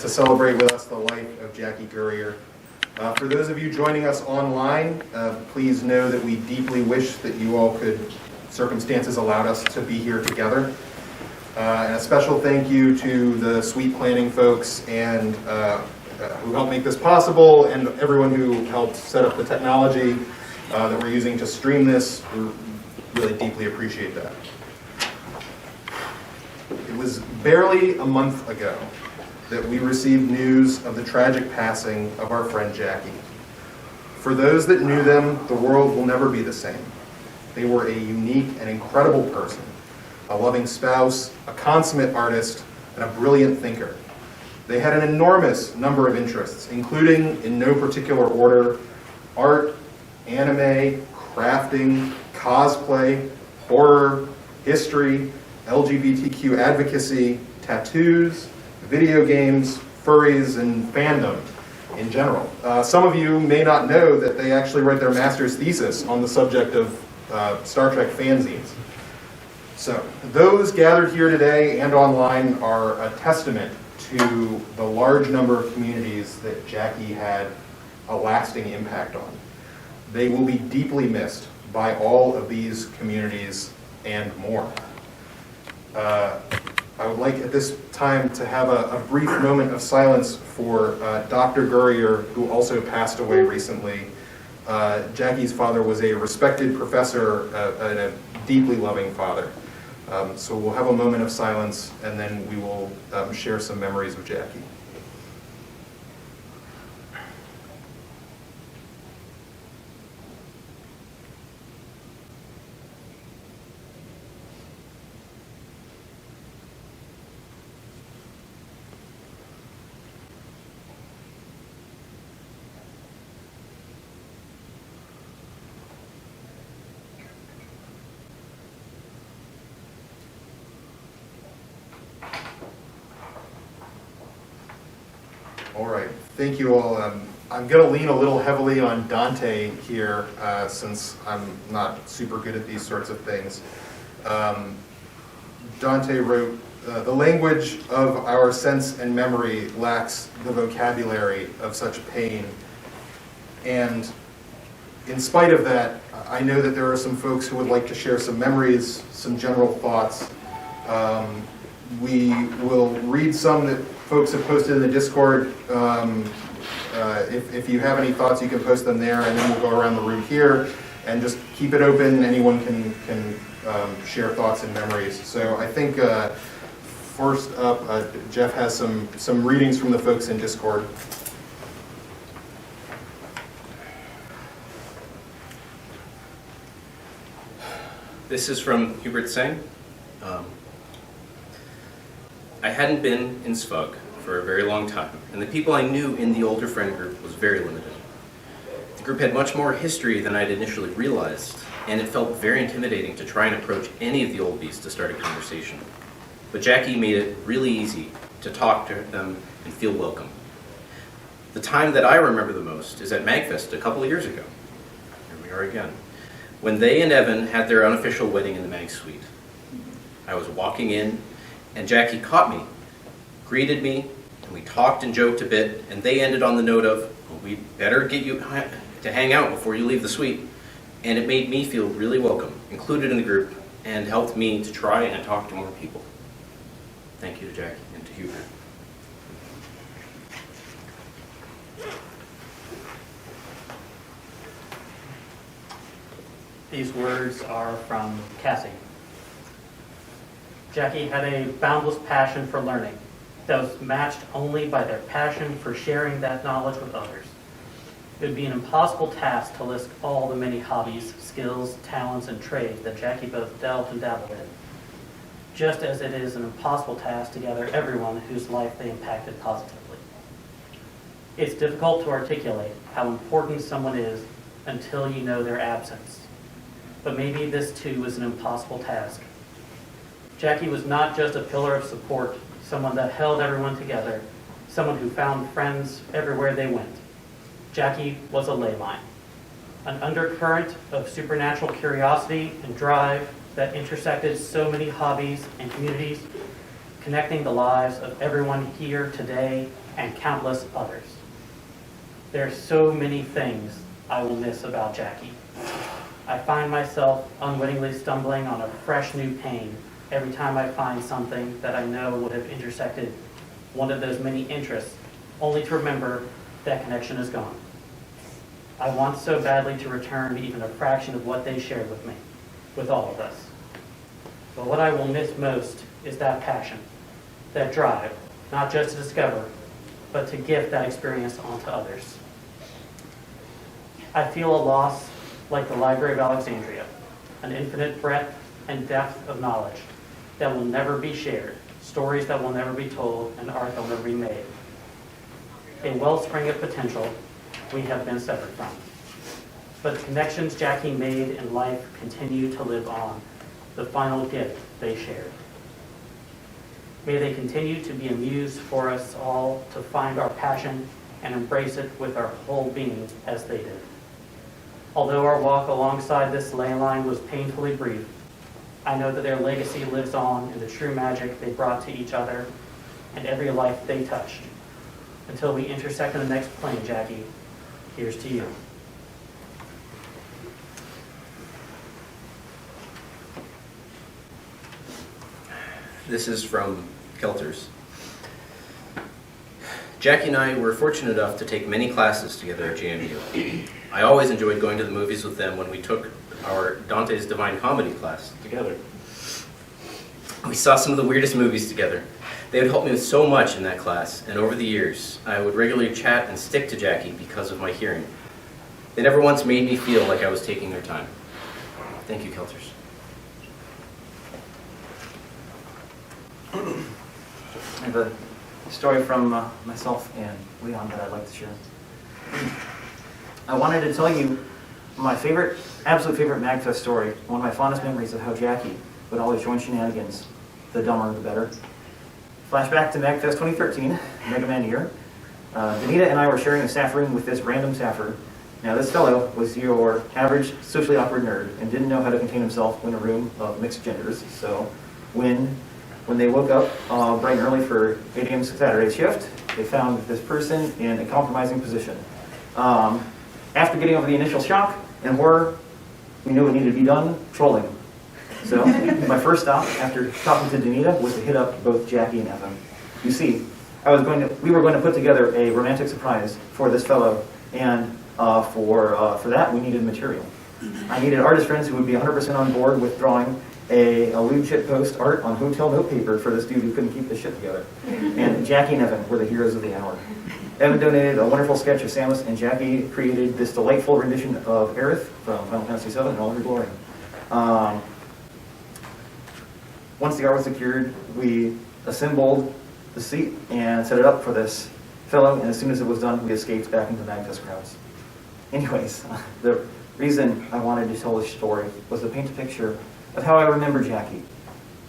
To celebrate with us the life of Jackie Guerrier. For those of you joining us online, please know that we deeply wish that you all could, circumstances allowed us to be here together. And a special thank you to the suite planning folks and who helped make this possible, and everyone who helped set up the technology that we're using to stream this. We really deeply appreciate that. It was barely a month ago that we received news of the tragic passing of our friend Jackie. For those that knew them, the world will never be the same. They were a unique and incredible person, a loving spouse, a consummate artist, and a brilliant thinker. They had an enormous number of interests, including, in no particular order, art, anime, crafting, cosplay, horror, history, LGBTQ advocacy, tattoos, video games, furries, and fandom in general. Some of you may not know that they actually write their master's thesis on the subject of Star Trek fanzines. So those gathered here today and online are a testament to the large number of communities that Jackie had a lasting impact on. They will be deeply missed by all of these communities and more. I would like at this time to have a brief moment of silence for Dr. Guerrier, who also passed away recently. Jackie's father was a respected professor and a deeply loving father. So we'll have a moment of silence, and then we will share some memories of Jackie. All right, thank you all. I'm going to lean a little heavily on Dante here since I'm not super good at these sorts of things. Dante wrote, "The language of our sense and memory lacks the vocabulary of such pain." And in spite of that, I know that there are some folks who would like to share some memories, some general thoughts. We will read some that folks have posted in the Discord. If you have any thoughts, you can post them there, and then we'll go around the room here and just keep it open. Anyone can share thoughts and memories. So I think first up, Jeff has some readings from the folks in Discord. This is from Hubert Singh. I hadn't been in SFUG for a very long time, and the people I knew in the older friend group was very limited. The group had much more history than I'd initially realized, and it felt very intimidating to try and approach any of the oldies to start a conversation. But Jackie made it really easy to talk to them and feel welcome. The time that I remember the most is at MAGFest a couple of years ago. Here we are again. When they and Evan had their unofficial wedding in the Mag Suite. I was walking in, and Jackie caught me, greeted me, and we talked and joked a bit, and they ended on the note of, well, we better get you to hang out before you leave the suite. And it made me feel really welcome, included in the group, and helped me to try and talk to more people. Thank you to Jackie and to Hubert. These words are from Cassie. Jackie had a boundless passion for learning that was matched only by their passion for sharing that knowledge with others. It would be an impossible task to list all the many hobbies, skills, talents, and trades that Jackie both delved and dabbled in, just as it is an impossible task to gather everyone whose life they impacted positively. It's difficult to articulate how important someone is until you know their absence. But maybe this too is an impossible task. Jackie was not just a pillar of support, someone that held everyone together, someone who found friends everywhere they went. Jackie was a ley line, an undercurrent of supernatural curiosity and drive that intersected so many hobbies and communities, connecting the lives of everyone here today and countless others. There are so many things I will miss about Jackie. I find myself unwittingly stumbling on a fresh new pain every time I find something that I know would have intersected one of those many interests, only to remember that connection is gone. I want so badly to return even a fraction of what they shared with me, with all of us. But what I will miss most is that passion, that drive, not just to discover, but to gift that experience onto others. I feel a loss like the Library of Alexandria, an infinite breadth and depth of knowledge that will never be shared, stories that will never be told, and art that will never be made. A wellspring of potential we have been severed from. But the connections Jackie made in life continue to live on, the final gift they shared. May they continue to be a muse for us all to find our passion and embrace it with our whole being as they did. Although our walk alongside this ley line was painfully brief, I know that their legacy lives on in the true magic they brought to each other and every life they touched. Until we intersect in the next plane, Jackie, here's to you. This is from Kelters. Jackie and I were fortunate enough to take many classes together at JMU. I always enjoyed going to the movies with them when we took our Dante's Divine Comedy class together. We saw some of the weirdest movies together. They would help me with so much in that class, and over the years, I would regularly chat and stick to Jackie because of my hearing. They never once made me feel like I was taking their time. Thank you, Kelters. I have a story from myself and Leon that I'd like to share. I wanted to tell you my absolute favorite MAGFest story, one of my fondest memories of how Jackie would always join shenanigans, the dumber the better. Flashback to MAGFest 2013, Mega Man year. Danita and I were sharing a staff room with this random staffer. Now this fellow was your average socially awkward nerd and didn't know how to contain himself in a room of mixed genders. So when they woke up bright and early for 8 a.m. Saturday shift, they found this person in a compromising position. After getting over the initial shock and horror, we knew what needed to be done, trolling. So my first stop after talking to Danita was to hit up both Jackie and Evan. You see, we were going to put together a romantic surprise for this fellow, and for that we needed material. I needed artist friends who would be 100% on board with drawing a lewd shit post art on hotel note paper for this dude who couldn't keep this shit together. And Jackie and Evan were the heroes of the hour. Evan donated a wonderful sketch of Samus, and Jackie created this delightful rendition of Aerith from Final Fantasy VII in all of her glory. Once the art was secured, we assembled the seat and set it up for this fellow, and as soon as it was done, we escaped back into the MAGFest crowds. Anyways, the reason I wanted to tell this story was to paint a picture of how I remember Jackie.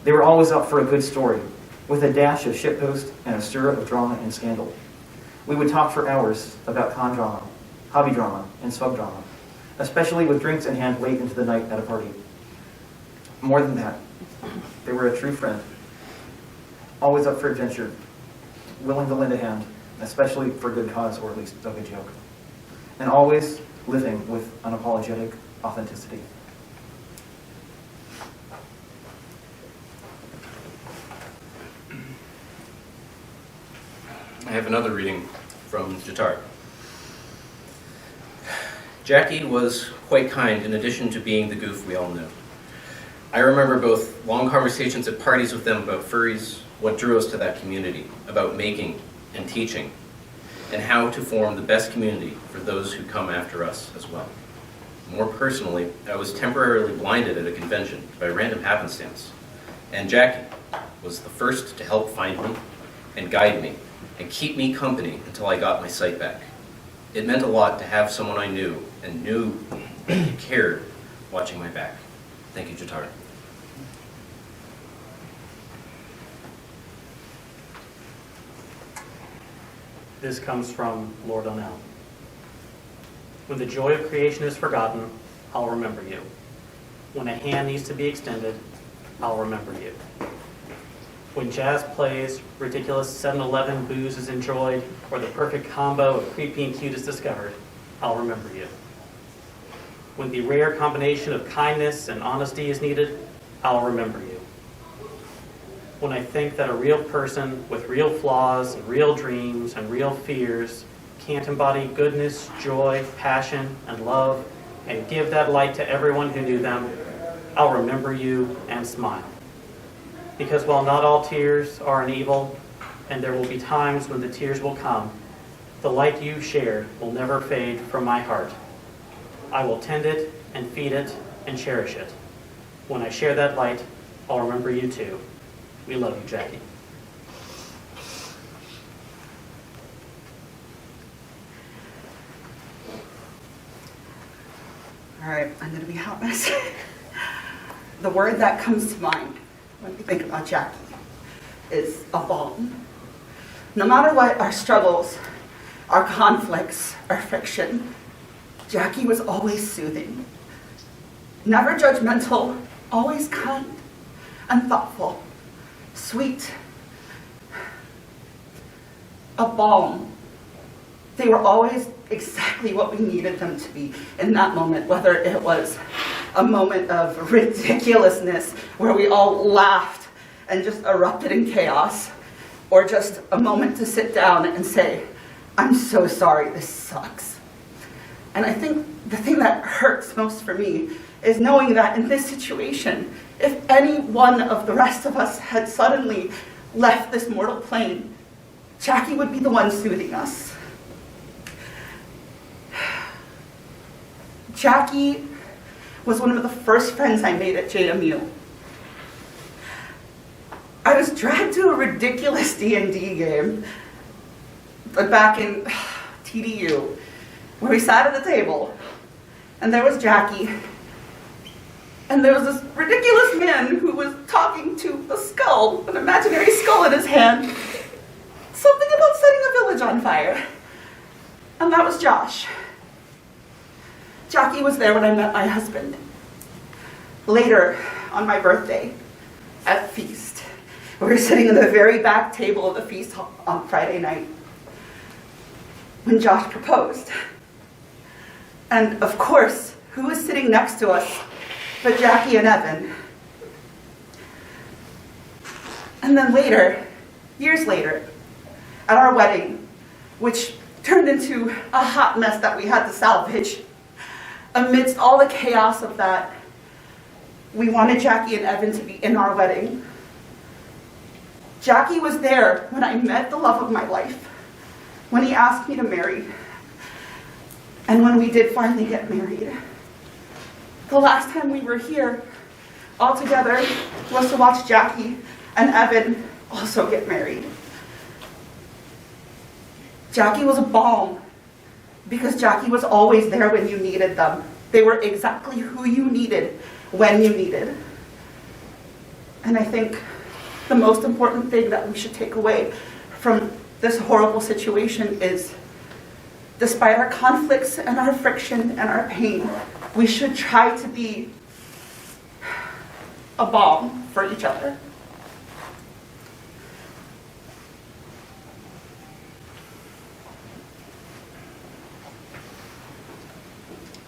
They were always up for a good story, with a dash of shitpost and a stir of drama and scandal. We would talk for hours about con drama, hobby drama, and smug drama, especially with drinks in hand late into the night at a party. More than that, they were a true friend, always up for adventure, willing to lend a hand, especially for a good cause or at least a good joke, and always living with unapologetic authenticity. I have another reading from Jatar. Jackie was quite kind in addition to being the goof we all knew. I remember both long conversations at parties with them about furries, what drew us to that community, about making and teaching, and how to form the best community for those who come after us as well. More personally, I was temporarily blinded at a convention by random happenstance, and Jackie was the first to help find me and guide me and keep me company until I got my sight back. It meant a lot to have someone I knew and knew cared watching my back. Thank you, Jatar. This comes from Lord Donnell. When the joy of creation is forgotten, I'll remember you. When a hand needs to be extended, I'll remember you. When jazz plays, ridiculous 7-Eleven booze is enjoyed, or the perfect combo of creepy and cute is discovered, I'll remember you. When the rare combination of kindness and honesty is needed, I'll remember you. When I think that a real person with real flaws and real dreams and real fears can't embody goodness, joy, passion, and love, and give that light to everyone who knew them, I'll remember you and smile. Because while not all tears are an evil, and there will be times when the tears will come, the light you shared will never fade from my heart. I will tend it and feed it and cherish it. When I share that light, I'll remember you too. We love you, Jackie. All right, I'm going to be honest. The word that comes to mind when we think about Jackie is a balm. No matter what our struggles, our conflicts, our friction, Jackie was always soothing. Never judgmental, always kind and thoughtful, sweet. A balm. They were always exactly what we needed them to be in that moment, whether it was a moment of ridiculousness where we all laughed and just erupted in chaos, or just a moment to sit down and say, I'm so sorry, this sucks. And I think the thing that hurts most for me is knowing that in this situation, if any one of the rest of us had suddenly left this mortal plane, Jackie would be the one soothing us. Jackie was one of the first friends I made at JMU. I was dragged to a ridiculous D&D game back in TDU, where we sat at the table, and there was Jackie, and there was this ridiculous man who was talking to a skull, an imaginary skull in his hand, something about setting a village on fire, and that was Josh. Jackie was there when I met my husband. Later, on my birthday, at feast, we were sitting in the very back table of the feast on Friday night when Josh proposed. And of course, who was sitting next to us but Jackie and Evan? And then later, years later, at our wedding, which turned into a hot mess that we had to salvage, amidst all the chaos of that, we wanted Jackie and Evan to be in our wedding. Jackie was there when I met the love of my life, when he asked me to marry, and when we did finally get married. The last time we were here all together was to watch Jackie and Evan also get married. Jackie was a balm because Jackie was always there when you needed them. They were exactly who you needed when you needed. And I think the most important thing that we should take away from this horrible situation is, despite our conflicts and our friction and our pain, we should try to be a balm for each other.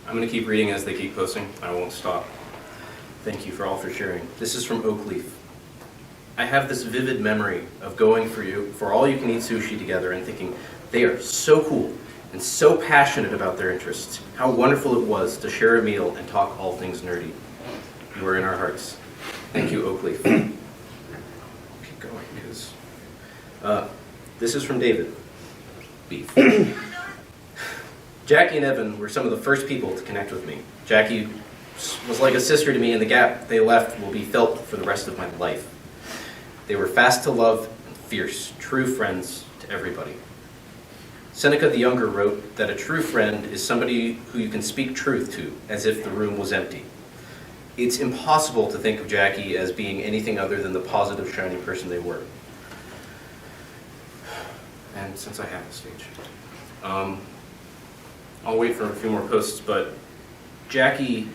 I'm going to keep reading as they keep posting. I won't stop. Thank you for sharing. This is from Oakleaf. I have this vivid memory of going for all you can eat sushi together and thinking, they are so cool and so passionate about their interests. How wonderful it was to share a meal and talk all things nerdy. You are in our hearts. Thank you, Oakleaf. Keep going, because this is from David. Beef. Jackie and Evan were some of the first people to connect with me. Jackie was like a sister to me, and the gap they left will be felt for the rest of my life. They were fast to love and fierce, true friends to everybody. Seneca the Younger wrote that a true friend is somebody who you can speak truth to, as if the room was empty. It's impossible to think of Jackie as being anything other than the positive, shiny person they were. And since I have the stage. I'll wait for a few more posts, but Jackie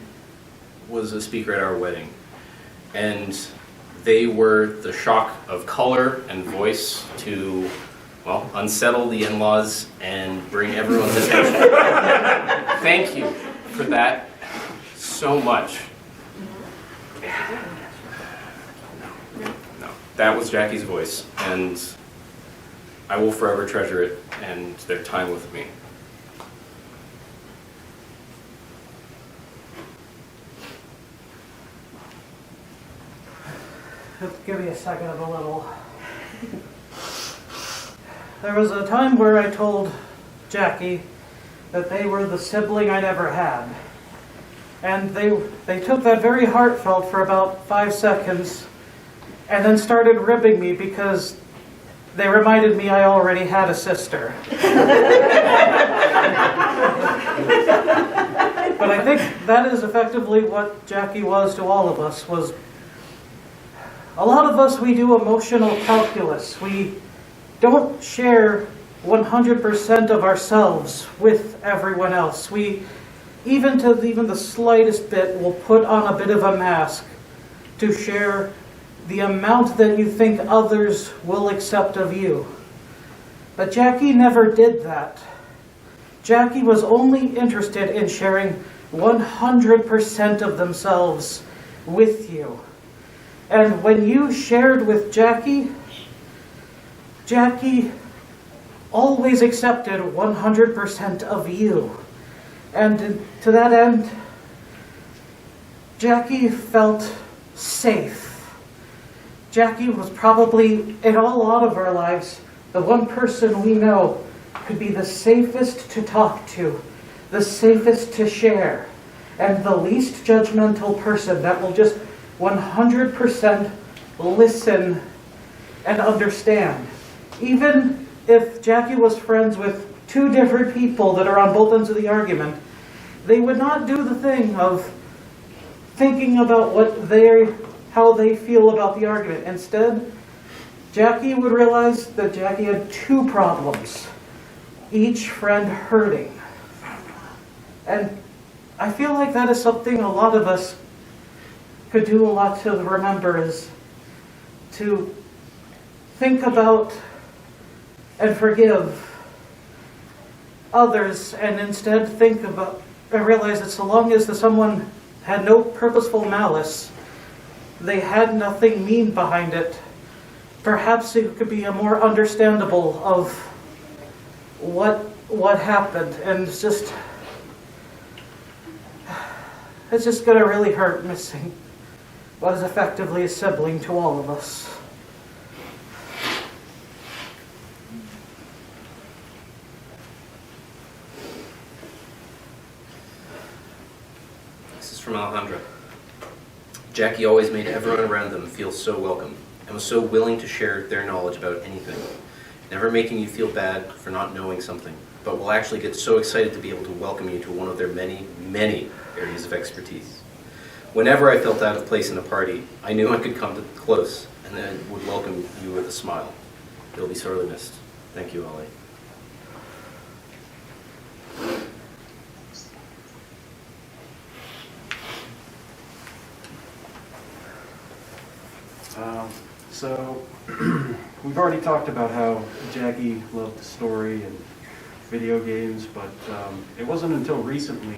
was a speaker at our wedding, and they were the shock of color and voice to, well, unsettle the in-laws and bring everyone's attention. Thank you for that so much. No, that was Jackie's voice, and I will forever treasure it and their time with me. Just give me a second of a little. There was a time where I told Jackie that they were the sibling I never had. And they took that very heartfelt for about 5 seconds and then started ribbing me because they reminded me I already had a sister. But I think that is effectively what Jackie was to all of us, was a lot of us, we do emotional calculus. We don't share 100% of ourselves with everyone else. We, even the slightest bit, will put on a bit of a mask to share the amount that you think others will accept of you. But Jackie never did that. Jackie was only interested in sharing 100% of themselves with you. And when you shared with Jackie, Jackie always accepted 100% of you. And to that end, Jackie felt safe. Jackie was probably, in a lot of our lives, the one person we know could be the safest to talk to, the safest to share, and the least judgmental person that will just 100% listen and understand. Even if Jackie was friends with 2 different people that are on both ends of the argument, they would not do the thing of thinking about how they feel about the argument. Instead, Jackie would realize that Jackie had 2 problems, each friend hurting. And I feel like that is something a lot of us could do a lot to remember, is to think about and forgive others, and instead think about and realize that so long as someone had no purposeful malice, they had nothing mean behind it, perhaps it could be a more understandable of what happened. And it's just going to really hurt missing what is effectively a sibling to all of us. This is from Alejandra. Jackie always made everyone around them feel so welcome and was so willing to share their knowledge about anything, never making you feel bad for not knowing something, but will actually get so excited to be able to welcome you to one of their many, many areas of expertise. Whenever I felt out of place in a party, I knew I could come close and then would welcome you with a smile. You'll be sorely missed. Thank you, Ollie. So we've already talked about how Jackie loved the story and video games, but it wasn't until recently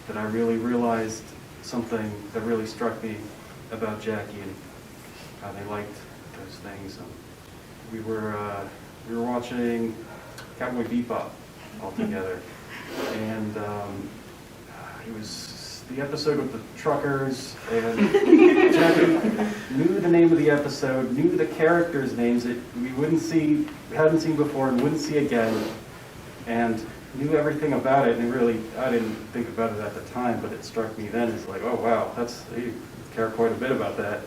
that I really realized something that really struck me about Jackie and how they liked those things. We were watching Cowboy Bebop all together, and it was the episode with the truckers, and Jackie knew the name of the episode, knew the characters' names that we hadn't seen before and wouldn't see again, and knew everything about it. And really, I didn't think about it at the time, but it struck me then. It's like, oh wow, you care quite a bit about that.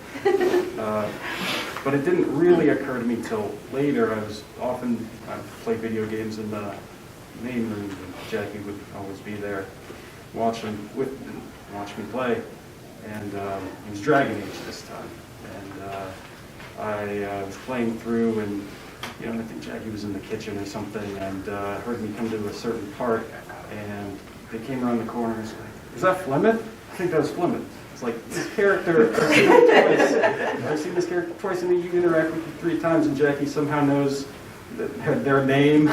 But it didn't really occur to me till later. I played video games in the main room, and Jackie would always be there, watch me play, and it was Dragon Age this time, and I was playing through, and I think Jackie was in the kitchen or something, and heard me come to a certain part and they came around the corner and was like, "Is that Flemeth? I think that was Flemeth." It's like, this character, I've seen this character twice, and you interact with it 3 times, and Jackie somehow knows their name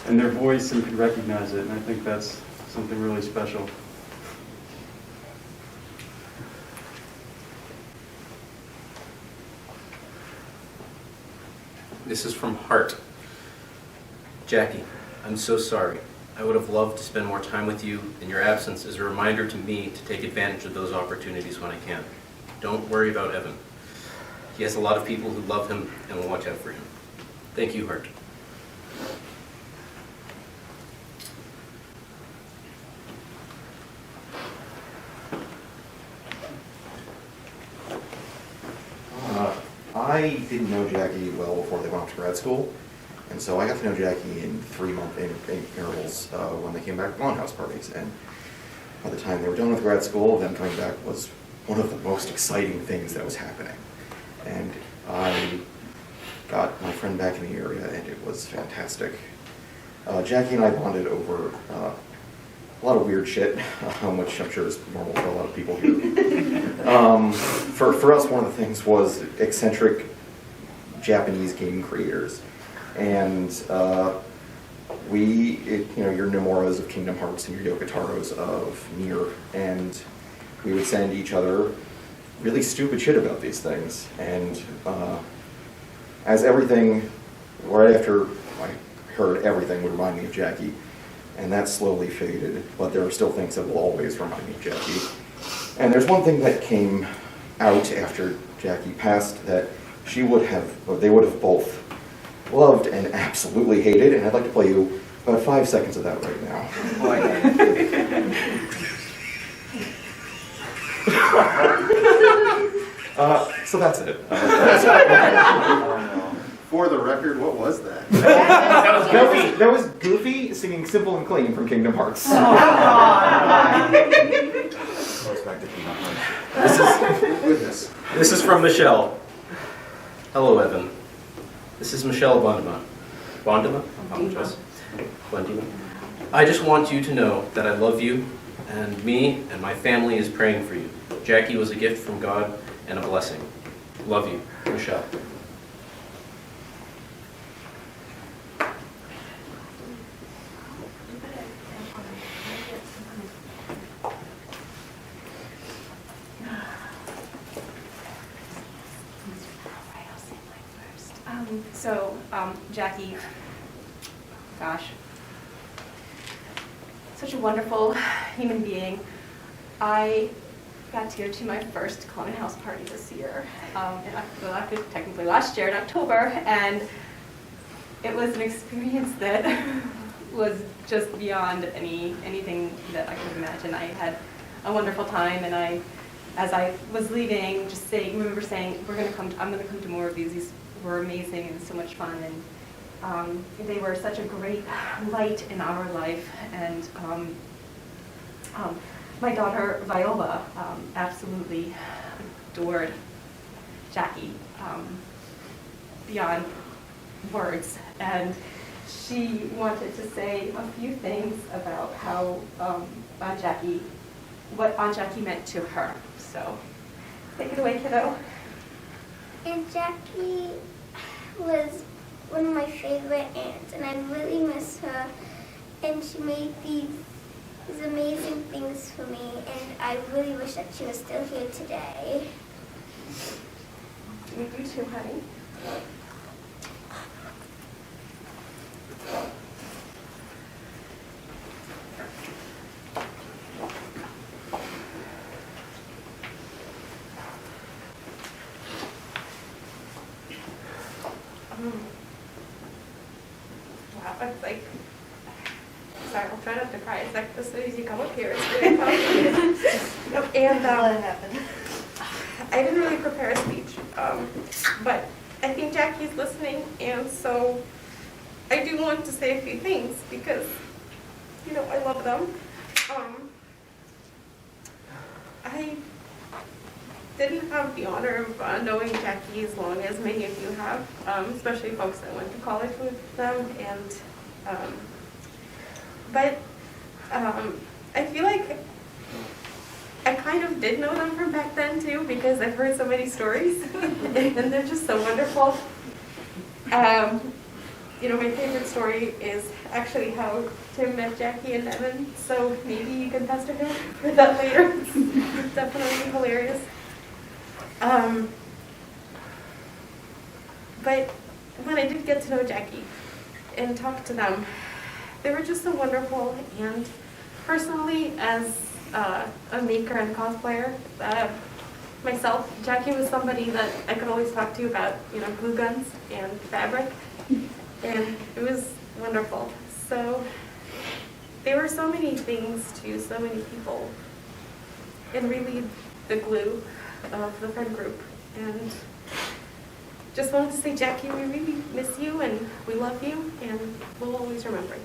and their voice and can recognize it, and I think that's something really special. This is from Hart. Jackie, I'm so sorry. I would have loved to spend more time with you, and your absence is a reminder to me to take advantage of those opportunities when I can. Don't worry about Evan. He has a lot of people who love him and will watch out for him. Thank you, Hart. I didn't know Jackie well before they went off to grad school, and so I got to know Jackie in 3-month intervals when they came back from house parties. And by the time they were done with grad school, them coming back was one of the most exciting things that was happening. And I got my friend back in the area, and it was fantastic. Jackie and I bonded over a lot of weird shit, which I'm sure is normal for a lot of people here. For us, one of the things was eccentric Japanese game creators. And your Nomuras of Kingdom Hearts and your Yokotaros of Nier, and we would send each other really stupid shit about these things. And as everything, right after I heard everything would remind me of Jackie, and that slowly faded, but there are still things that will always remind me of Jackie. And there's one thing that came out after Jackie passed that they would have both loved and absolutely hated, and I'd like to play you about 5 seconds of that right now. So that's it. For the record, what was that? That was Goofy singing Simple and Clean from Kingdom Hearts. This is from Michelle. Hello, Evan. This is Michelle Bondema. Bondema? I apologize. Bondema. I just want you to know that I love you, and me and my family is praying for you. Jackie was a gift from God and a blessing. Love you, Michelle. Jackie, gosh, such a wonderful human being. I got to go to my first Common House party this year, technically last year in October, and it was an experience that was just beyond anything that I could imagine. I had a wonderful time, and as I was leaving, remember saying, I'm gonna come to more of these. These were amazing and so much fun, and they were such a great light in our life. And my daughter Viola absolutely adored Jackie beyond words, and she wanted to say a few things about how what Aunt Jackie meant to her. So take it away, kiddo. Aunt Jackie was one of my favorite aunts, and I really miss her. And she made these amazing things for me, and I really wish that she was still here today. We do too, honey. Wow, it's like, sorry, I'll try not to cry. It's like as soon as you come up here, it's really tough. And I didn't really prepare a speech, but I think Jackie's listening, and so I do want to say a few things because, I love them. I didn't have the honor of knowing Jackie as long as many of you have, especially folks that went to college with them, and But I feel like I kind of did know them from back then too, because I've heard so many stories, and they're just so wonderful. My favorite story is actually how Tim met Jackie and Evan, so maybe you can pester him for that later. It's definitely hilarious. But when I did get to know Jackie and talk to them, they were just so wonderful. And personally, as a maker and cosplayer, myself, Jackie was somebody that I could always talk to about, glue guns and fabric. And it was wonderful. So there were so many things to so many people, and really the glue of the friend group. And just wanted to say, Jackie, we really miss you, and we love you, and we'll always remember you.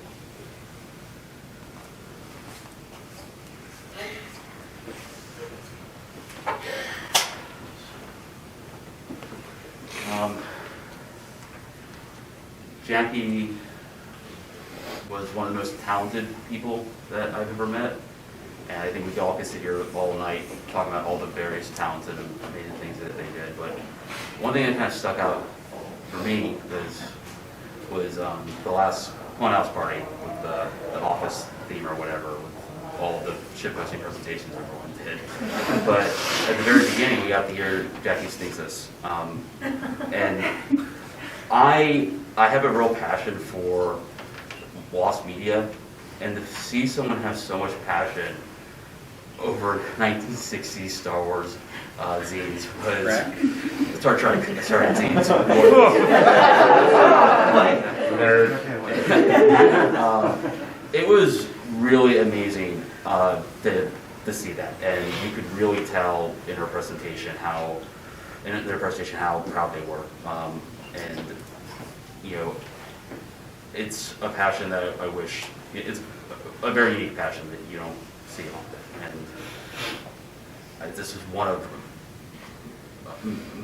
Jackie was one of the most talented people that I've ever met, and I think we all could sit here all night talking about all the various talented and amazing things that they did. But one thing that kind of stuck out for me was the last Funhouse party with the office theme or whatever, with all the shitposting presentations everyone did. But at the very beginning, we got to hear Jackie Stinks Us. And I have a real passion for lost media, and to see someone have so much passion over 1960s Star Wars zines was Star Trek zines. It was really amazing to see that, and you could really tell in their presentation how proud they were, and it's a passion that I wish, it's a very unique passion that you don't see often, and this is one of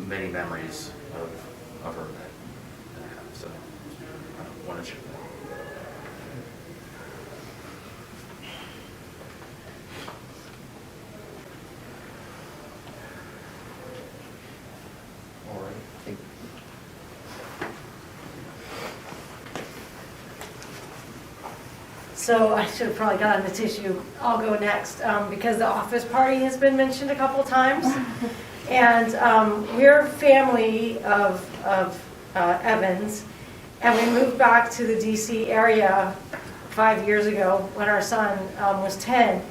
many memories of her that I have, so I wanted to share that. All right. So I should have probably gotten the tissue. I'll go next because the office party has been mentioned a couple times. And we're family of Evans, and we moved back to the DC area 5 years ago when our son was 10.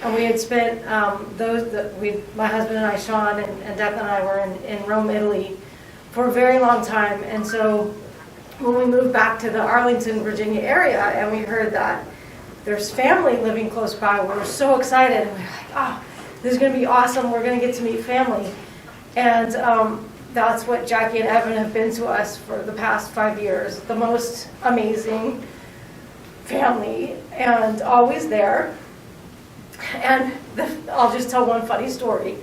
And we had spent my husband and I, Sean, and Declan and I were in Rome, Italy for a very long time. And so when we moved back to the Arlington, Virginia area, and we heard that there's family living close by, we were so excited. And we were like, oh, this is going to be awesome. We're going to get to meet family. And that's what Jackie and Evan have been to us for the past 5 years. The most amazing family, and always there. And I'll just tell one funny story.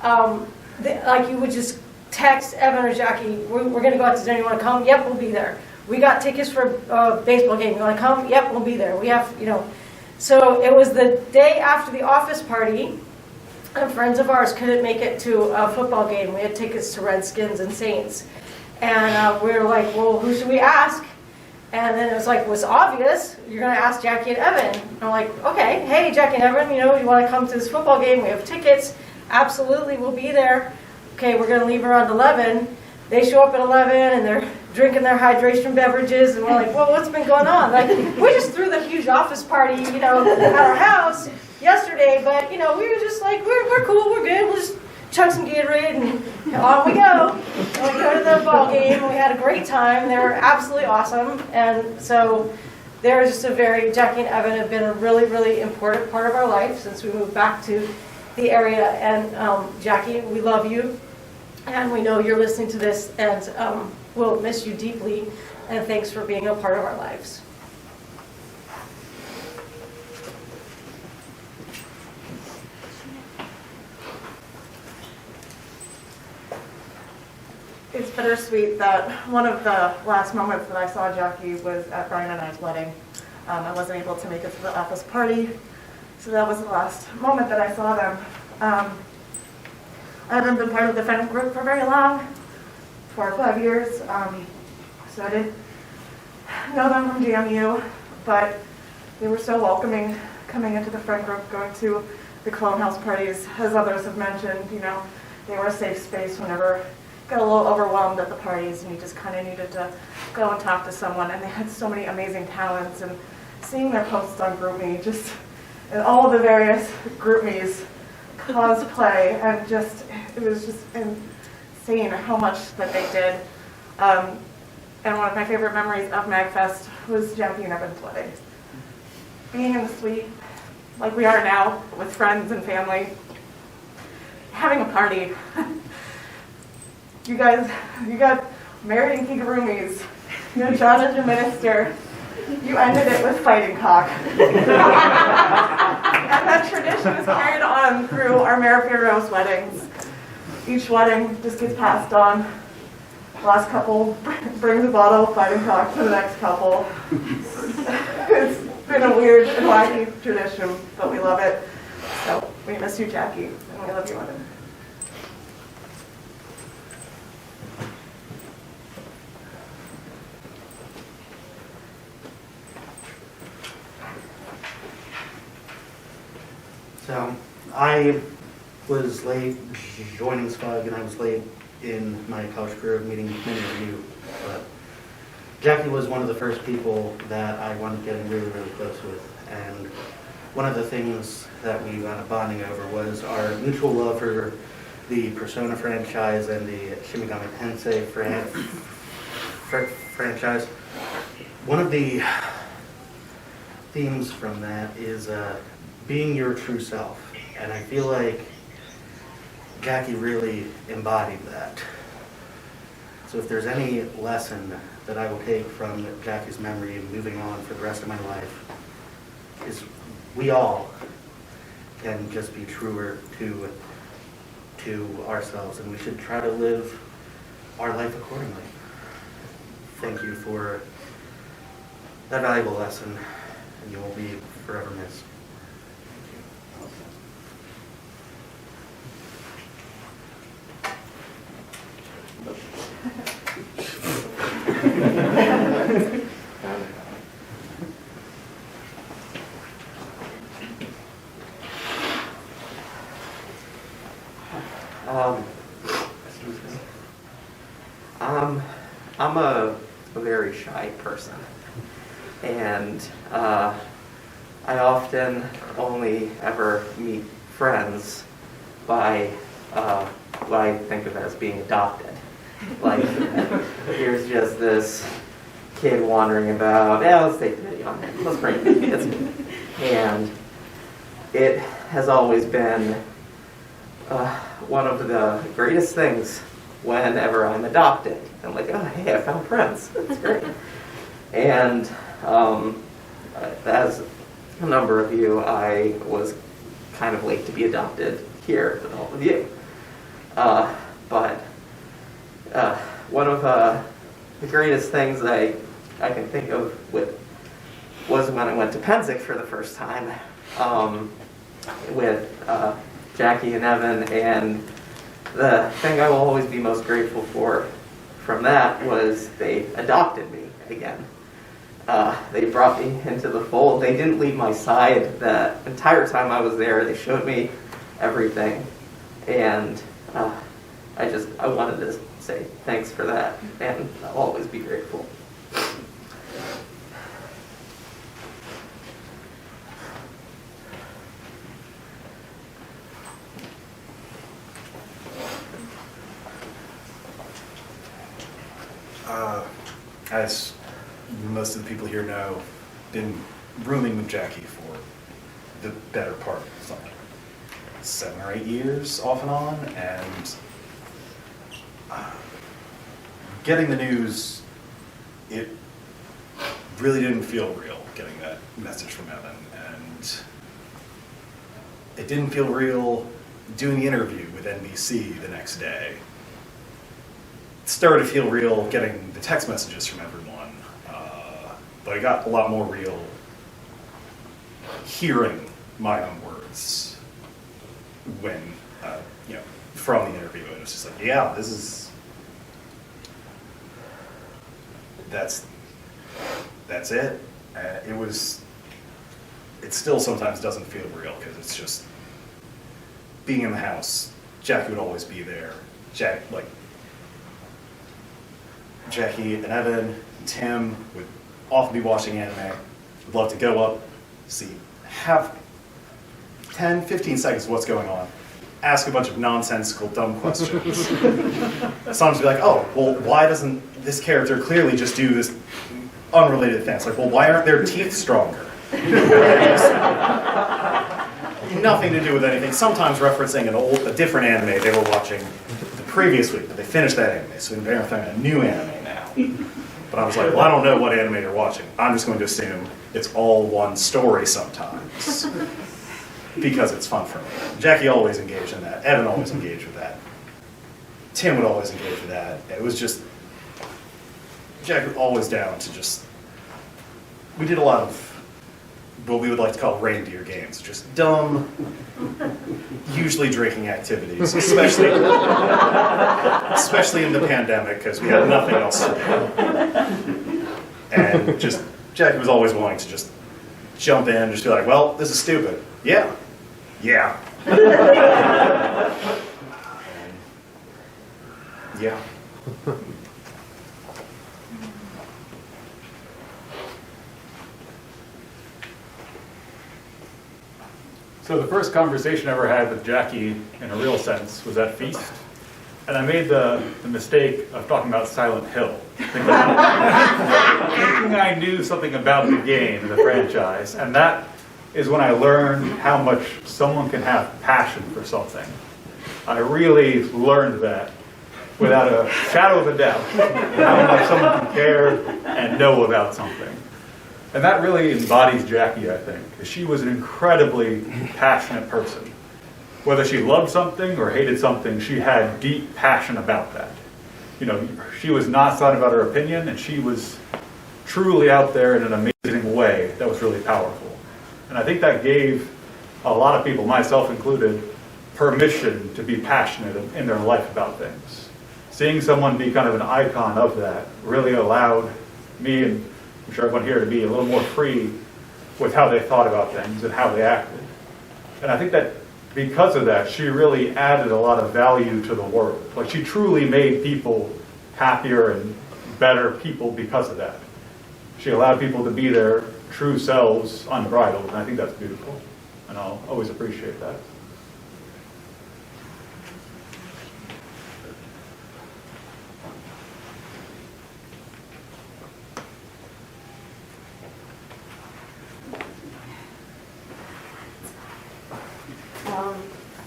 Like you would just text Evan or Jackie, we're going to go out to dinner, you want to come? Yep, we'll be there. We got tickets for a baseball game, you want to come? Yep, we'll be there. We have, So it was the day after the office party, and friends of ours couldn't make it to a football game. We had tickets to Redskins and Saints. And we were like, well, who should we ask? And then it was like, well, it's obvious. You're going to ask Jackie and Evan. And I'm like, okay, hey, Jackie and Evan, you want to come to this football game? We have tickets. Absolutely, we'll be there. Okay, we're going to leave around 11. They show up at 11, and they're drinking their hydration beverages. And we're like, well, what's been going on? Like, we just threw the huge office party, at our house yesterday. But, we were just like, we're cool, we're good. We'll just chug some Gatorade, and on we go. And we go to the ball game, and we had a great time. They were absolutely awesome. And so they're just Jackie and Evan have been a really, really important part of our life since we moved back to the area. And Jackie, we love you, and we know you're listening to this, and we'll miss you deeply. And thanks for being a part of our lives. It's bittersweet that one of the last moments that I saw Jackie was at Brian and I's wedding. I wasn't able to make it to the office party, so that was the last moment that I saw them. I haven't been part of the friend group for very long, 4 or 5 years, so I didn't know them from JMU, but they were so welcoming coming into the friend group, going to the clone house parties, as others have mentioned. You know, they were a safe space whenever got a little overwhelmed at the parties and you just kind of needed to go and talk to someone, and they had so many amazing talents, and seeing their posts on GroupMe, just and all the various GroupMes, cosplay, and just, it was just insane how much that they did. And one of my favorite memories of MAGFest was Jackie and Evan's wedding. Being in the suite, like we are now, with friends and family, having a party. You got married in kigurumis. You had John as your minister. You ended it with fighting cock. And that tradition is carried on through our Mayor Figueroa's weddings. Each wedding just gets passed on. The last couple brings a bottle of fighting cock to the next couple. It's been a weird and wacky tradition, but we love it. So we miss you, Jackie, and we love you, Evan. So I was late joining SPUG, and I was late in my college career meeting many of you. But Jackie was one of the first people that I wound up getting really, really close with. And one of the things that we wound up bonding over was our mutual love for the Persona franchise and the Shimigami Tensei franchise. One of the themes from that is being your true self, and I feel like Jackie really embodied that. So if there's any lesson that I will take from Jackie's memory and moving on for the rest of my life, is we all can just be truer to ourselves, and we should try to live our life accordingly. Thank you for that valuable lesson, and you will be forever missed. I'm a very shy person, and I often only ever meet friends by what I think of as being adopted. Like, here's just this kid wandering about, yeah, let's take the video on it, let's bring it. And it has always been one of the greatest things whenever I'm adopted. I'm like, oh, hey, I found friends. That's great. And as a number of you, I was kind of late to be adopted here with all of you. But one of the greatest things I can think of was when I went to Penzic for the first time with Jackie and Evan, and the thing I will always be most grateful for from that was they adopted me again. They brought me into the fold. They didn't leave my side the entire time I was there. They showed me everything, and I wanted to say thanks for that, and I'll always be grateful. As most of the people here know, been rooming with Jackie for the better part of something, 7 or 8 years off and on, and getting the news, it really didn't feel real getting that message from Evan, and it didn't feel real doing the interview with NBC the next day. It started to feel real getting the text messages from everyone, but it got a lot more real hearing my own words when, from the interview, and it was just like, yeah, this is, that's it. It still sometimes doesn't feel real, because it's just being in the house. Jackie would always be there. Jackie and Evan and Tim would often be watching anime. Would love to go up, have 10, 15 seconds of what's going on, ask a bunch of nonsensical, dumb questions. Sometimes be like, oh, well, why doesn't this character clearly just do this unrelated thing? It's like, well, why aren't their teeth stronger? Nothing to do with anything. Sometimes referencing a different anime they were watching the previous week, but they finished that anime, so they're thinking a new anime now. But I was like, well, I don't know what anime you're watching. I'm just going to assume it's all one story sometimes, because it's fun for me. Jackie always engaged in that. Evan always engaged with that. Tim would always engage with that. It was just, Jackie was always down to just, we did a lot of what we would like to call reindeer games, just dumb, usually drinking activities, especially in the pandemic, because we had nothing else to do. And just, Jackie was always willing to just jump in and just be like, well, this is stupid. Yeah. Yeah. Yeah. So the first conversation I ever had with Jackie, in a real sense, was at Feast. And I made the mistake of talking about Silent Hill, thinking I knew something about the game, the franchise. And that is when I learned how much someone can have passion for something. I really learned that without a shadow of a doubt, how much someone can care and know about something. And that really embodies Jackie, I think, because she was an incredibly passionate person. Whether she loved something or hated something, she had deep passion about that. She was not silent about her opinion, and she was truly out there in an amazing way that was really powerful. And I think that gave a lot of people, myself included, permission to be passionate in their life about things. Seeing someone be kind of an icon of that really allowed me, and I'm sure everyone here, to be a little more free with how they thought about things and how they acted. And I think that because of that, she really added a lot of value to the world. Like, she truly made people happier and better people because of that. She allowed people to be their true selves unbridled, and I think that's beautiful. And I'll always appreciate that.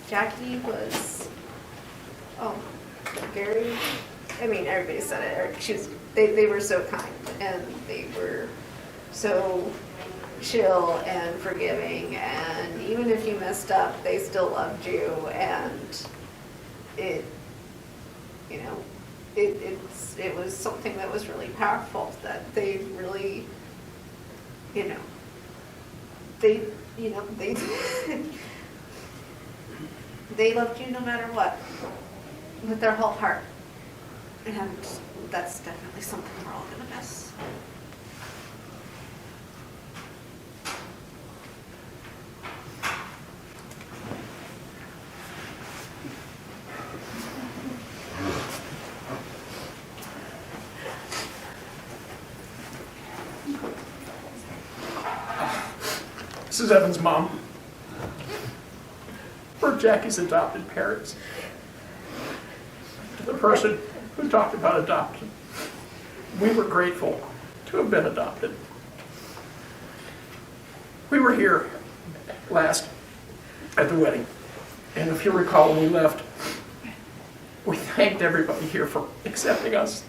Jackie was, very, everybody said it. They were so kind, and they were so chill and forgiving, and even if you messed up, they still loved you, and it was something that was really powerful, that they really, they loved you no matter what, with their whole heart. And that's definitely something we're all going to miss. This is Evan's mom. We're Jackie's adopted parents. To the person who talked about adoption, we were grateful to have been adopted. We were here last at the wedding, and if you recall when we left, we thanked everybody here for accepting us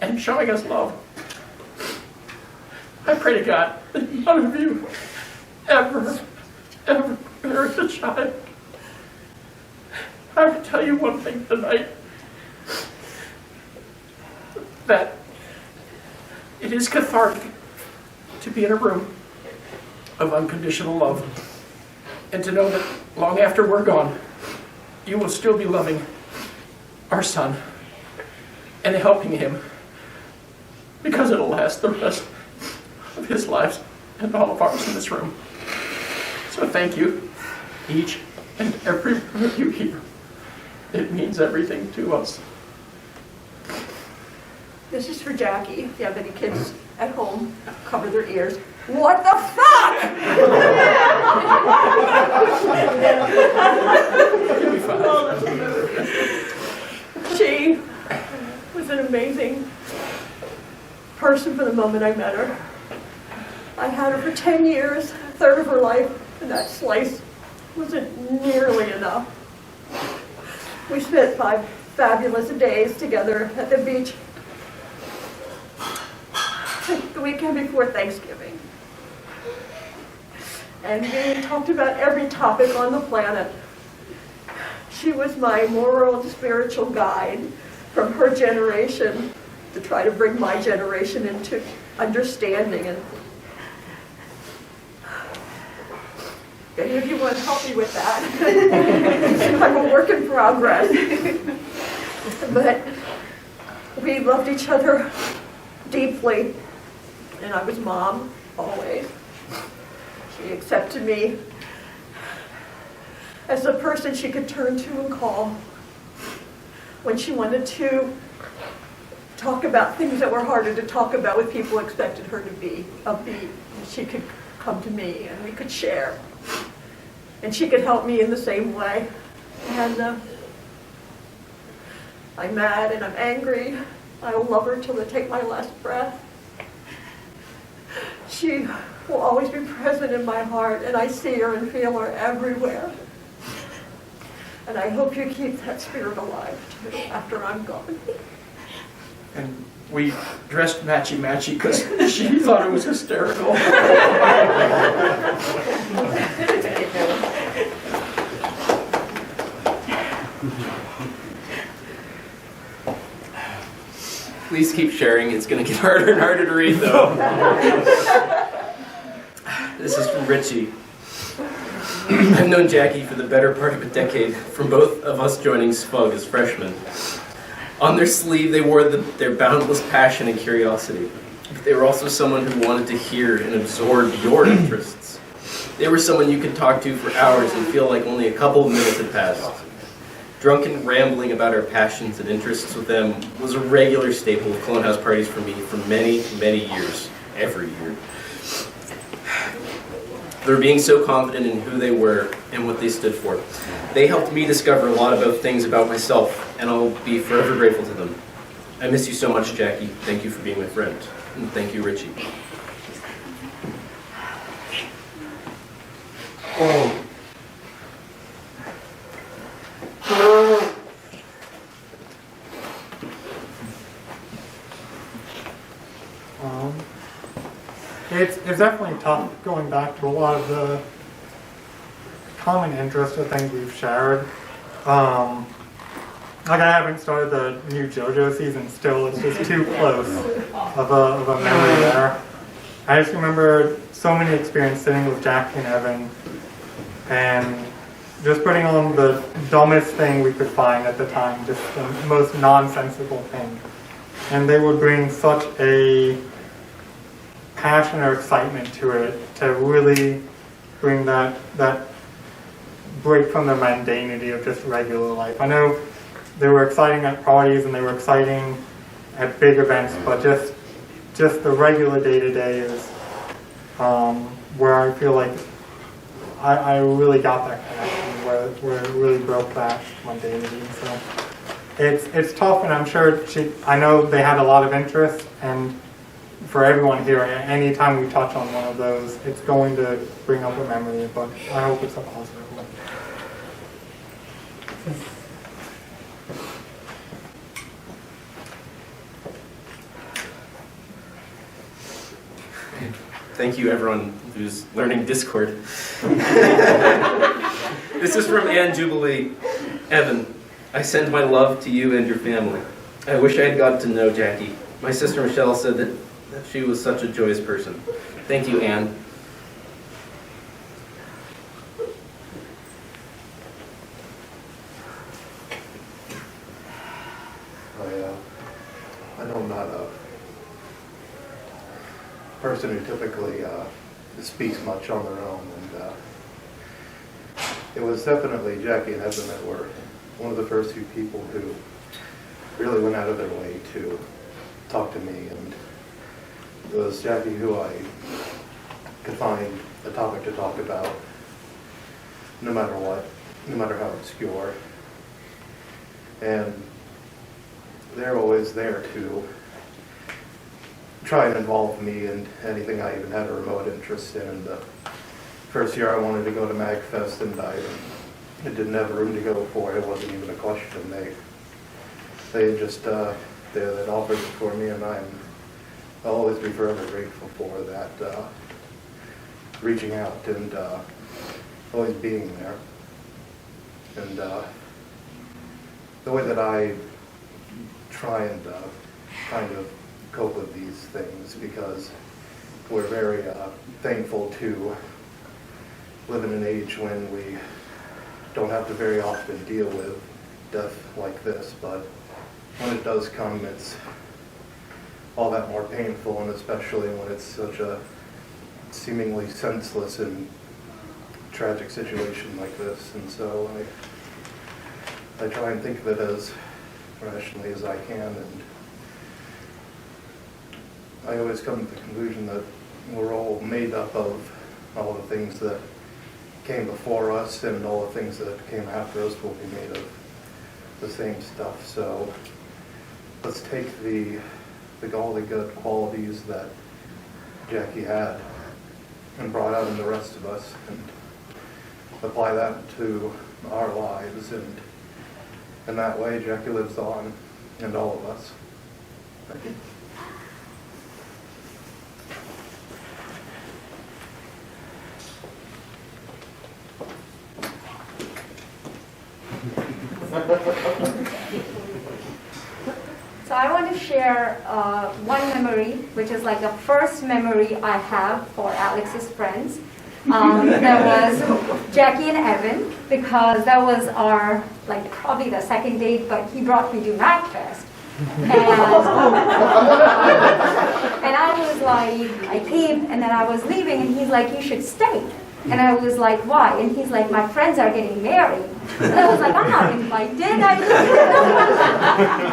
and showing us love. I pray to God that none of you ever perish a child. I would tell you one thing tonight, that it is cathartic to be in a room of unconditional love. And to know that long after we're gone, you will still be loving our son and helping him, because it'll last the rest of his lives and all of ours in this room. So thank you, each and every one of you here. It means everything to us. This is for Jackie. If you have any kids at home, cover their ears. What the fuck? She was an amazing person from the moment I met her. I had her for 10 years, a third of her life, and that slice wasn't nearly enough. We spent 5 fabulous days together at the beach the weekend before Thanksgiving. And we talked about every topic on the planet. She was my moral and spiritual guide from her generation to try to bring my generation into understanding. And any of you want to help me with that? I'm a work in progress. But we loved each other deeply, and I was mom always. She accepted me as the person she could turn to and call when she wanted to talk about things that were harder to talk about with people who expected her to be upbeat. She could come to me and we could share. And she could help me in the same way. And I'm mad and I'm angry. I will love her till I take my last breath. She will always be present in my heart, and I see her and feel her everywhere. And I hope you keep that spirit alive too after I'm gone. And we dressed matchy-matchy because she thought it was hysterical. Please keep sharing. It's going to get harder and harder to read, though. This is from Richie. I've known Jackie for the better part of a decade, from both of us joining SFUG as freshmen. On their sleeve, they wore their boundless passion and curiosity. But they were also someone who wanted to hear and absorb your interests. They were someone you could talk to for hours and feel like only a couple of minutes had passed. Drunken rambling about our passions and interests with them was a regular staple of Clone House parties for me for many, many years, every year. They were being so confident in who they were and what they stood for. They helped me discover a lot of things about myself, and I'll be forever grateful to them. I miss you so much, Jackie. Thank you for being my friend. And thank you, Richie. Oh. It's definitely tough going back to a lot of the common interests of things we've shared. Like I haven't started the new JoJo season still, it's just too close of a memory there. I just remember so many experiences sitting with Jackie and Evan and just putting on the dumbest thing we could find at the time, just the most nonsensical thing. And they would bring such a passion or excitement to it to really bring that break from the mundanity of just regular life. I know they were exciting at parties and they were exciting at big events, but just the regular day-to-day is where I feel like I really got that connection, where it really broke that mundanity. So it's tough, and I'm sure I know they had a lot of interest, and for everyone here, anytime we touch on one of those, it's going to bring up a memory, but I hope it's a positive one. Thank you, everyone who's learning Discord. This is from Ann Jubilee. Evan, I send my love to you and your family. I wish I had gotten to know Jackie. My sister Michelle said that she was such a joyous person. Thank you, Anne. person who typically speaks much on their own, and it was definitely Jackie and Evan that were one of the first few people who really went out of their way to talk to me, and it was Jackie who I could find a topic to talk about, no matter what, no matter how obscure. And they're always there to try and involve me in anything I even had a remote interest in. The first year I wanted to go to MAGFest, and I didn't have room to go for it. It wasn't even a question. They just they offered it for me, and I'll always be forever grateful for that, reaching out and always being there. And the way that I try and kind of cope with these things, because we're very thankful to live in an age when we don't have to very often deal with death like this, but when it does come, it's all that more painful, and especially when it's such a seemingly senseless and tragic situation like this. And so I try and think of it as rationally as I can, and I always come to the conclusion that we're all made up of all the things that came before us, and all the things that came after us will be made of the same stuff. So let's take all the good qualities that Jackie had and brought out in the rest of us, and apply that to our lives, and in that way Jackie lives on, and all of us. Thank you. So I want to share one memory, which is like the first memory I have for Alex's friends. That was Jackie and Evan, because that was our, like, probably the second date, but he brought me to MAGFest. And I was like, I came, and then I was leaving, and he's like, you should stay. And I was like, why? And he's like, my friends are getting married. And I was like, I'm not invited.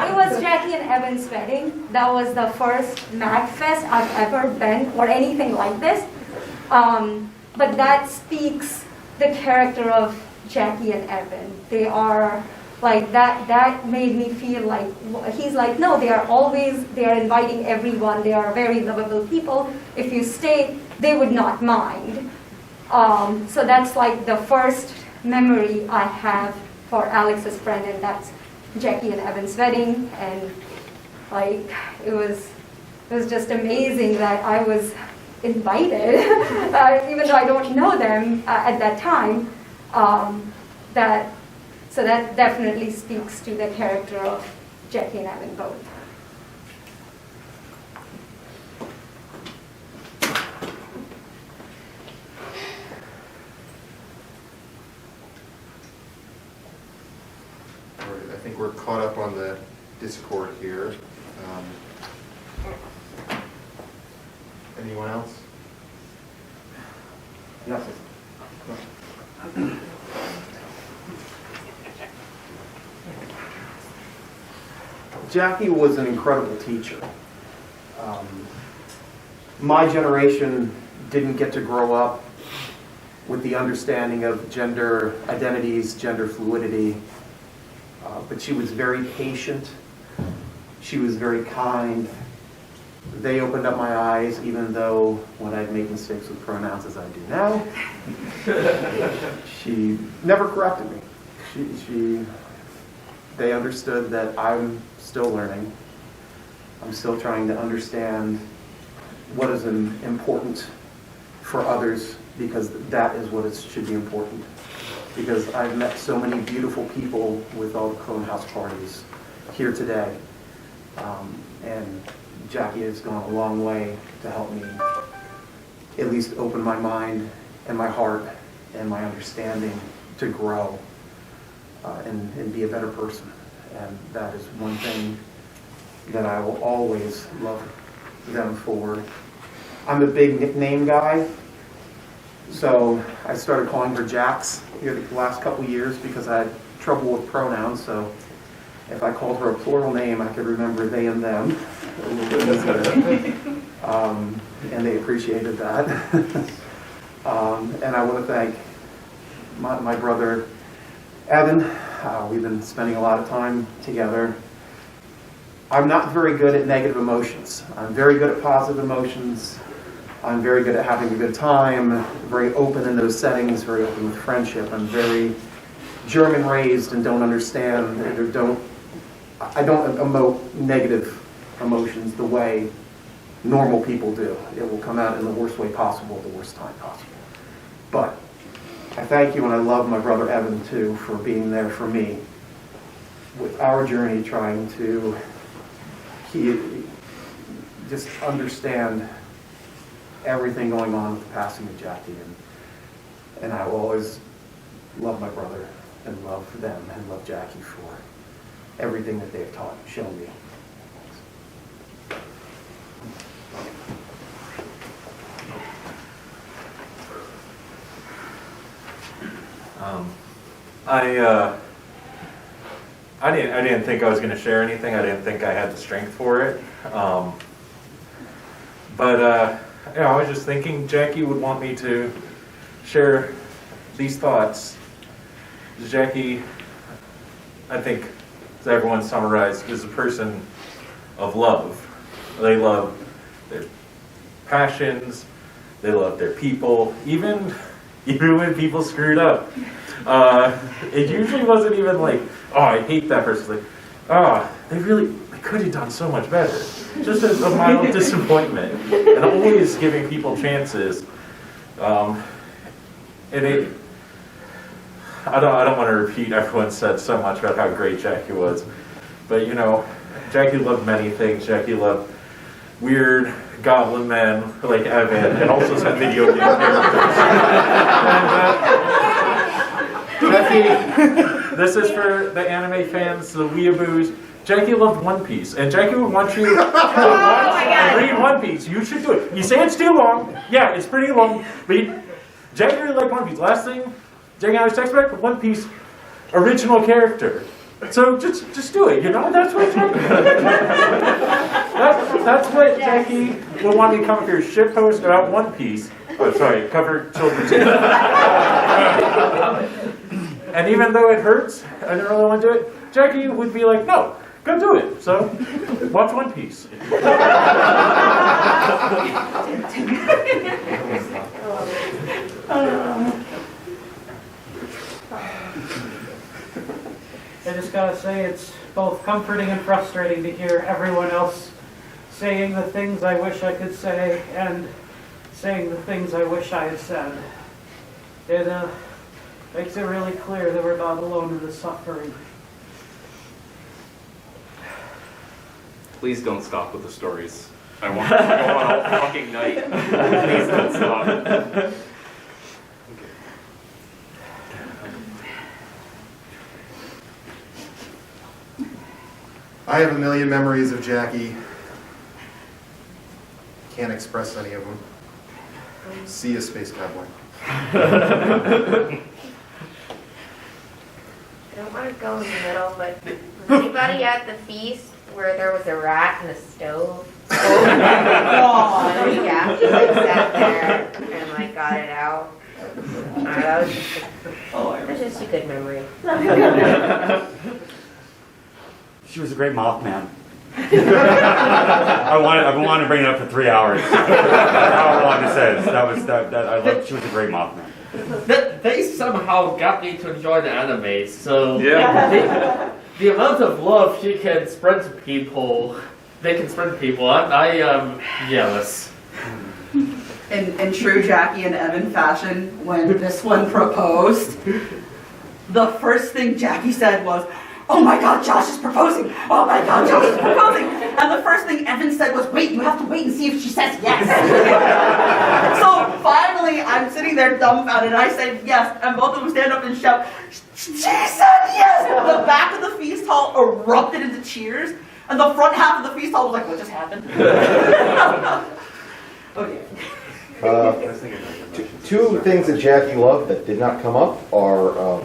It was Jackie and Evan's wedding. That was the first MAGFest I've ever been, or anything like this. But that speaks the character of Jackie and Evan. They are like that made me feel like, he's like, no, they are inviting everyone. They are very lovable people. If you stay, they would not mind. So that's like the first memory I have for Alex's friend, and that's Jackie and Evan's wedding. And like, it was just amazing that I was invited, even though I don't know them at that time. So that definitely speaks to the character of Jackie and Evan both. All right, I think we're caught up on the Discord here. Anyone else? Nothing. Jackie was an incredible teacher. My generation didn't get to grow up with the understanding of gender identities, gender fluidity, but she was very patient. She was very kind. They opened up my eyes, even though when I'd make mistakes with pronouns, as I do now, she never corrected me. They understood that I'm still learning. I'm still trying to understand what is important for others, because that is what should be important. Because I've met so many beautiful people with all the Clone House parties here today. And Jackie has gone a long way to help me at least open my mind and my heart and my understanding to grow and be a better person. And that is one thing that I will always love them for, I'm a big nickname guy, so I started calling her Jax here the last couple years because I had trouble with pronouns, so if I called her a plural name, I could remember they and them a little bit easier. And they appreciated that. And I want to thank my brother Evan. We've been spending a lot of time together. I'm not very good at negative emotions. I'm very good at positive emotions. I'm very good at having a good time, very open in those settings, very open with friendship. I'm very German raised and don't understand, I don't emote negative emotions the way normal people do. It will come out in the worst way possible, the worst time possible. But I thank you, and I love my brother Evan too for being there for me with our journey, trying to just understand everything going on with the passing of Jackie. And I will always love my brother and love them and love Jackie for everything that they've taught, shown me. I didn't think I was going to share anything. I didn't think I had the strength for it. But I was just thinking Jackie would want me to share these thoughts. Jackie, I think, as everyone summarized, is a person of love. They love their passions. They love their people, even when people screwed up. It usually wasn't even like, oh, I hate that person. Like, oh, they could have done so much better. Just a mild disappointment, and always giving people chances. I don't want to repeat. Everyone said so much about how great Jackie was, but Jackie loved many things. Jackie loved weird goblin men like Evan, and also some video game characters. Jackie, this is for the anime fans, the weeaboos. Jackie loved One Piece, and Jackie would want you to watch and read One Piece. You should do it. You say it's too long. Yeah, it's pretty long. But Jackie really liked One Piece. Last thing, Jackie and I was texting back, One Piece original character. So just do it. That's what Jackie. that's what Jackie would want me to come up here shit post about One Piece. Oh, sorry, cover children's. And even though it hurts, I didn't really want to do it. Jackie would be like, no, go do it. So watch One Piece. I just gotta say, it's both comforting and frustrating to hear everyone else saying the things I wish I could say and saying the things I wish I had said. It makes it really clear that we're not alone in the suffering. Please don't stop with the stories. I want to go on all fucking night. Please don't stop. I have a million memories of Jackie. Can't express any of them. See you, Space Cowboy. I don't want to go in the middle, but was anybody at the feast where there was a rat in the stove? Oh my god! Yeah, like sat there and got it out. That was just a good memory. She was a great Mothman. I've been wanting to bring it up for 3 hours. How long it says. I loved. She was a great Mothman. They somehow got me to enjoy the anime, so the amount of love she can spread to people, I am jealous. In true Jackie and Evan fashion, when this one proposed, the first thing Jackie said was, "Oh my God, Josh is proposing! Oh my God, Josh is proposing!" And the first thing Evan said was, "Wait, you have to wait and see if she says yes." So finally, I'm sitting there dumbfounded, and I said yes, and both of them stand up and shout, "She said yes!" The back of the feast hall erupted into cheers, and the front half of the feast hall was like, "What just happened?" Two things that Jackie loved that did not come up are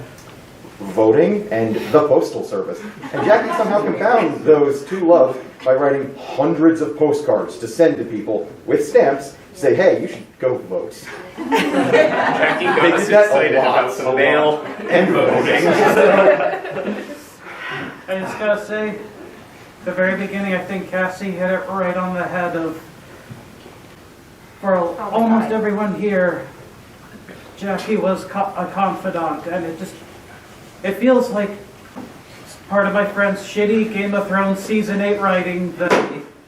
voting and the Postal Service. And Jackie somehow compounds those two loves by writing hundreds of postcards to send to people with stamps to say, hey, you should go vote. Jackie They got did that excited a lot, about some mail and voting. I just gotta say, the very beginning, I think Cassie hit it right on the head of, for almost everyone here, Jackie was a confidant, and it feels like part of my friend's shitty Game of Thrones Season 8 writing that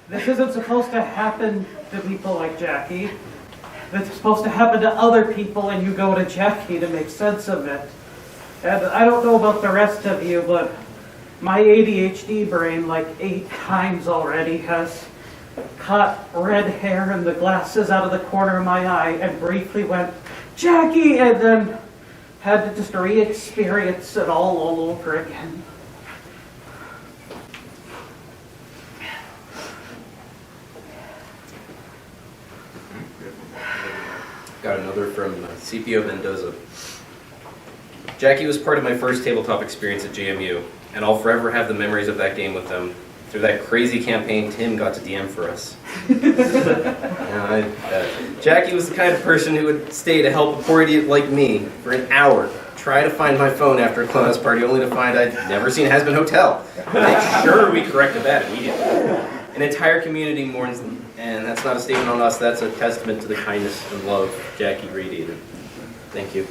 this isn't supposed to happen to people like Jackie. It's supposed to happen to other people, and you go to Jackie to make sense of it. And I don't know about the rest of you, but my ADHD brain, like 8 times already, has caught red hair and the glasses out of the corner of my eye and briefly went, Jackie, and then had to just re-experience it all over again. Got another from CPO Mendoza. Jackie was part of my first tabletop experience at JMU, and I'll forever have the memories of that game with them. Through that crazy campaign Tim got to DM for us. Jackie was the kind of person who would stay to help a poor idiot like me for an hour, try to find my phone after a clown's party, only to find I'd never seen Has Been Hotel. Make sure we corrected that immediately. An entire community mourns them, and that's not a statement on us, that's a testament to the kindness and love Jackie radiated. Thank you.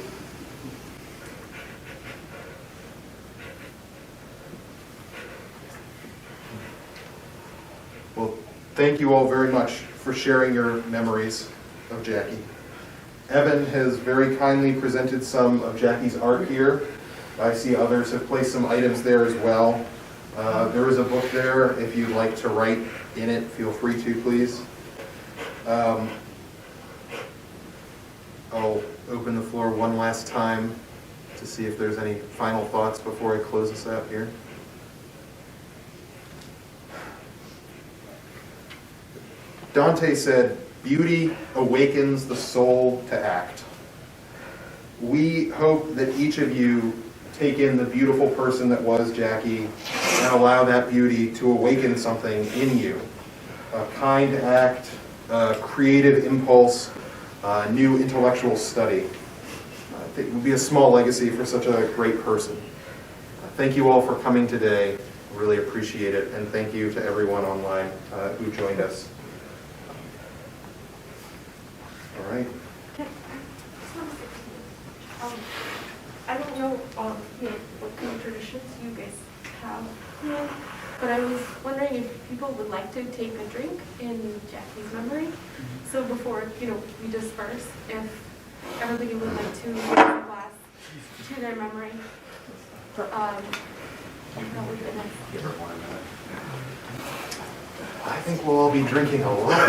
Well, thank you all very much for sharing your memories of Jackie. Evan has very kindly presented some of Jackie's art here. I see others have placed some items there as well. There is a book there. If you'd like to write in it, feel free to, please. I'll open the floor one last time to see if there's any final thoughts before I close this out here. Dante said, "Beauty awakens the soul to act." We hope that each of you take in the beautiful person that was Jackie and allow that beauty to awaken something in you. A kind act, a creative impulse, new intellectual study. I think it would be a small legacy for such a great person. Thank you all for coming today. Really appreciate it. And thank you to everyone online who joined us. All right. I don't know, what kind of traditions you guys have here, but I was wondering if people would like to take a drink in Jackie's memory. So before, we disperse, if everybody would like to give a glass to their memory, that would be nice. Give her 1 minute. I think we'll all be drinking a lot.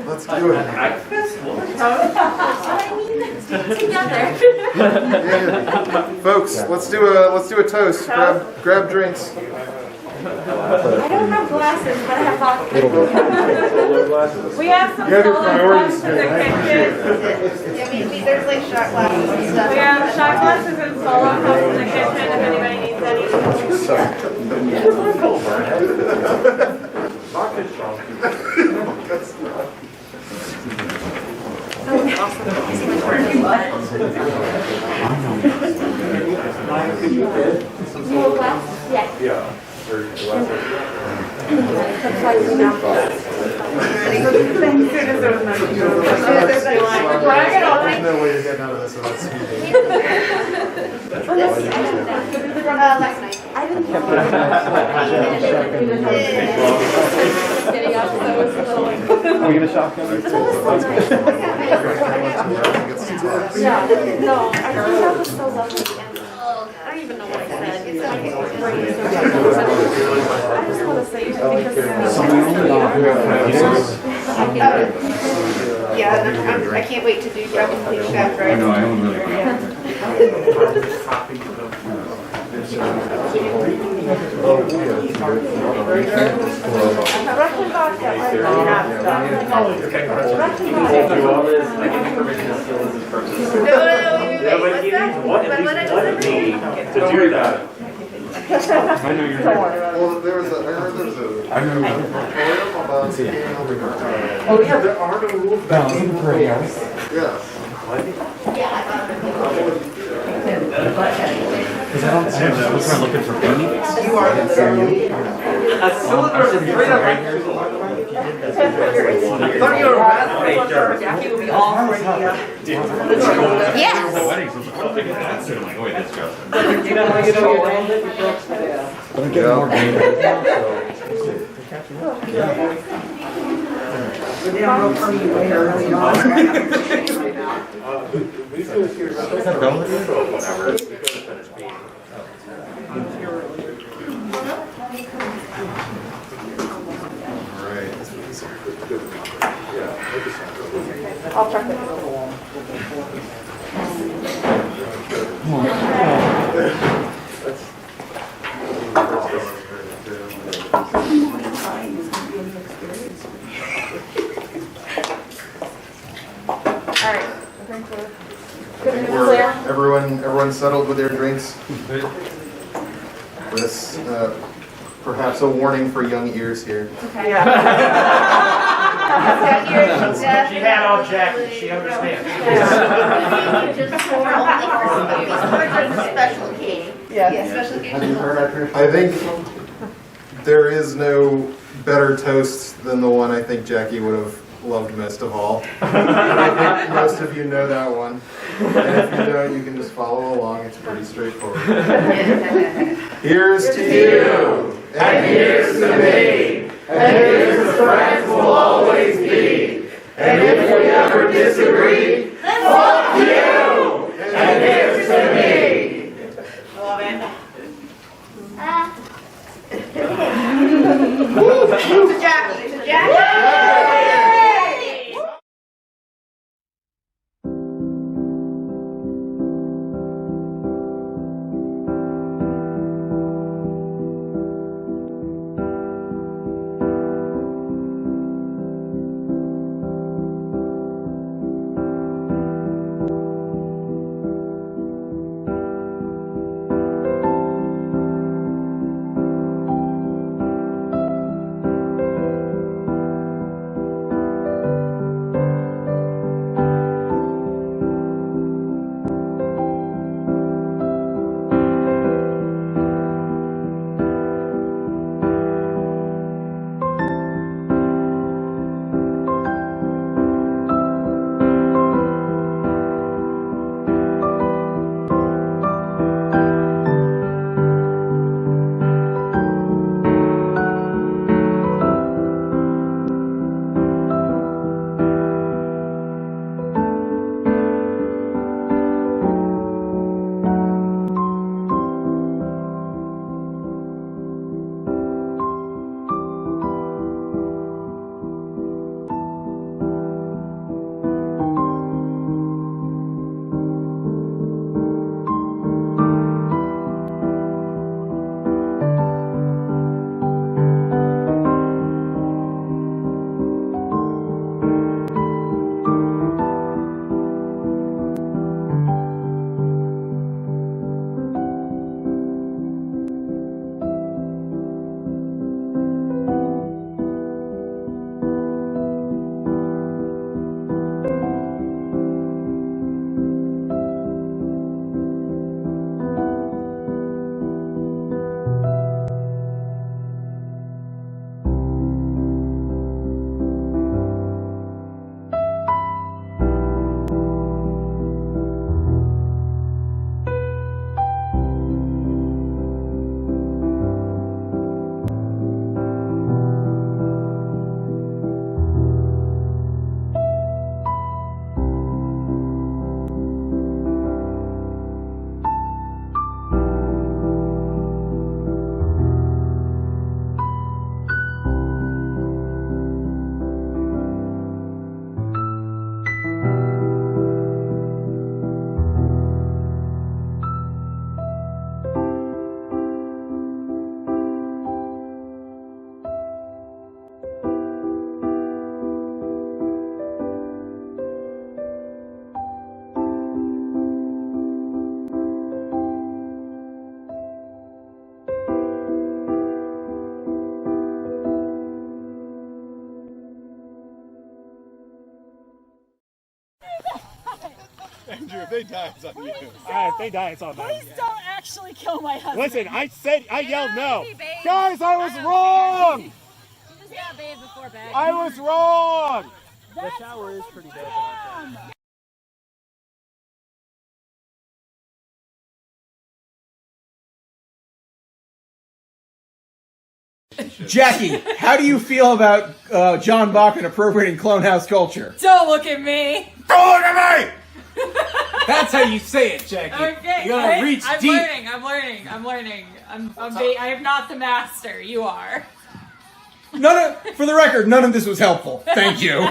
Let's do it. Together. Yeah. Folks, let's do a toast. Grab drinks. I don't have glasses, but I have vodka. We have some solo glasses in the kitchen. Yeah, maybe there's like shot glasses and stuff. We have shot glasses and solo cups in the kitchen if anybody needs any. Yeah. There's no way you're getting out of this without speaking. Last night. I didn't know. Getting up, so it's a little. Are we gonna shotgun? Yeah, no, I think that was so lovely. And I don't even know what I said. It's like I just want to say it because Yeah, I can't wait to do drug and police after I know. Yeah. To do that. I know you're Well, I heard there was a. I remember. About Oh, yeah, there are no rules about game for Yes. Is that on Sam? That was looking for baby. You are the A cylinder is straight up right here. Go to your resume, Jackie will be all for you. Yes. The weddings was like, wait, this girl. I'm getting more game. I'll check it. Alright, I think we're good and clear. Everyone settled with their drinks? This, perhaps a warning for young ears here. Okay. She had all Jackie, she understands. Just for only for special occasion. Yeah. Special occasion. Have you heard our tradition? I think there is no better toast than the one I think Jackie would have loved most of all. I think most of you know that one. And if you don't, you can just follow along. It's pretty straightforward. Here's to you, and here's to me, and here's to friends will always be. And if we ever disagree, fuck you, and here's to me. Love it. To Jackie. To Jackie. they die, it's on you. If they die, it's on them. Please don't actually kill my husband. Listen, I yelled no. Guys, I was wrong! You just got bathed before bed. I was wrong! The shower is pretty bad. Jackie, how do you feel about John Bachman appropriating Clonehouse culture? Don't look at me. Don't look at me! That's how you say it, Jackie. Okay. You gotta reach I'm deep. I'm learning. I am not the master. You are. For the record, none of this was helpful. Thank you.